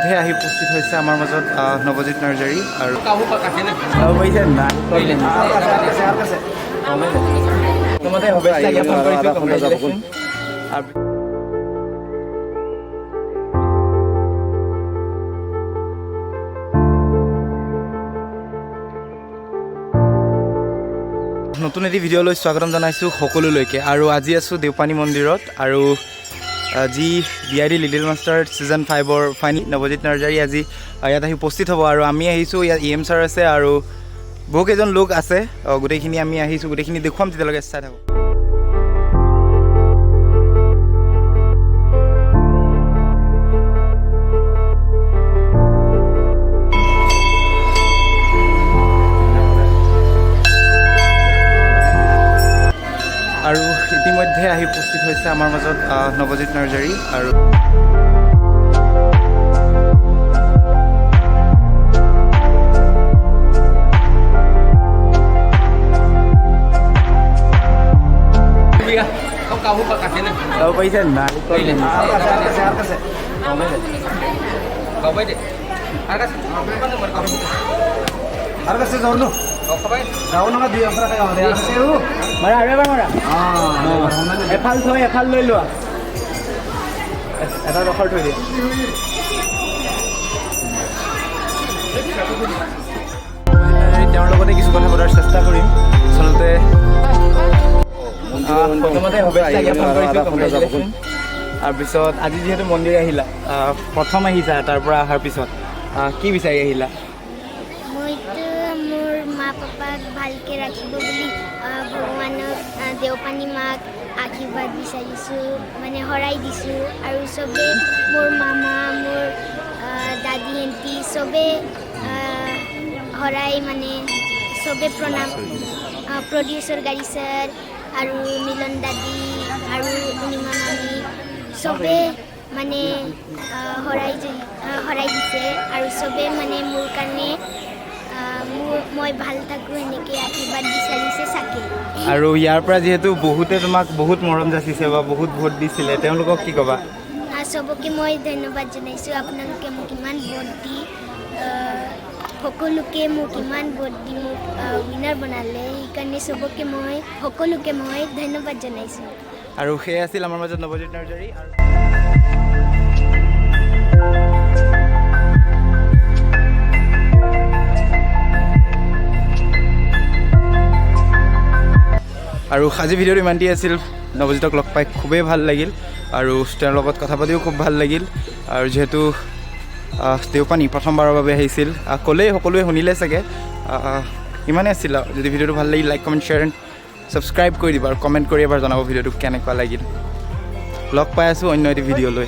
ইতিমধ্যে আহি উপস্থিত হৈছে আমাৰ মাজত নৱজিৎ নাৰ্জাৰী আৰু নতুন এটি ভিডিঅ'লৈ স্বাগতম জনাইছোঁ সকলোলৈকে আৰু আজি আছোঁ দেওপানী মন্দিৰত আৰু যি DID লিটিল মাষ্টাৰ ছিজন 5ৰ ফাইনেল নৱজিৎ নাৰ্জাৰী আজি ইয়াত আহি উপস্থিত হ'ব আৰু আমি আহিছোঁ ইয়াত EM ছাৰ আছে আৰু বহুকেইজন লোক আছে গোটেইখিনি আমি আহিছোঁ গোটেইখিনি দেখুৱাম তেতিয়ালৈকে চাই থাকোঁ আৰু ইতিমধ্যে আহি উপস্থিত হৈছে আমাৰ মাজত নৱজিৎ নাৰ্জাৰী আৰু এফাল থৈ এফাল লৈ লোৱা এটা ডখৰ থৈ দিয়া তেওঁৰ লগতে কিছু কথা পতাৰ চেষ্টা কৰিম আচলতে প্ৰথমতে তাৰপিছত আজি যিহেতু মন্দিৰ আহিলা প্ৰথম আহিছা তাৰ পৰা অহাৰ পিছত কি বিচাৰি আহিলা মোৰ মা পাপাক ভালকৈ ৰাখিব বুলি ভগৱানক দেওপানী মাক আশীৰ্বাদ বিচাৰিছোঁ মানে শৰাই দিছোঁ আৰু চবে মোৰ মামা মোৰ দাদী এণ্টি চবে শৰাই মানে চবে প্ৰণাম প্ৰডিউচাৰ গাড়ী ছাৰ আৰু মিলন দাদী আৰু অনিমা মামী চবে মানে শৰাই দিছে আৰু চবে মানে মোৰ কাৰণে মই ভাল থাকোঁ এনেকৈ আশীৰ্বাদ বিচাৰিছে চাগে আৰু ইয়াৰ পৰা যিহেতু বহুতে তোমাক বহুত মৰম যাচিছে বা বহুত ভোট দিছিলে তেওঁলোকক কি ক'বা চবকে মই ধন্যবাদ জনাইছোঁ আপোনালোকে মোক ইমান ভোট দি সকলোকে মোক ইমান ভোট দি মোক উইনাৰ বনালে সেইকাৰণে চবকে মই সকলোকে মই ধন্যবাদ জনাইছোঁ আৰু সেয়া আছিল আমাৰ মাজত নৱজিৎ নাৰ্জাৰী আৰু আজি ভিডিঅ'টো ইমানটি আছিল নৱজিতক লগ পাই খুবেই ভাল লাগিল আৰু তেওঁৰ লগত কথা পাতিও খুব ভাল লাগিল আৰু যিহেতু দেওপানী প্ৰথমবাৰৰ বাবে আহিছিল ক'লেই সকলোৱে শুনিলে চাগে ইমানেই আছিল আৰু যদি ভিডিঅ'টো ভাল লাগিল like comment share and subscribe কৰি দিবা আৰু কমেণ্ট কৰি এবাৰ জনাব ভিডিঅ'টো কেনেকুৱা লাগিল লগ পাই আছোঁ অন্য এটি ভিডিঅ'লৈ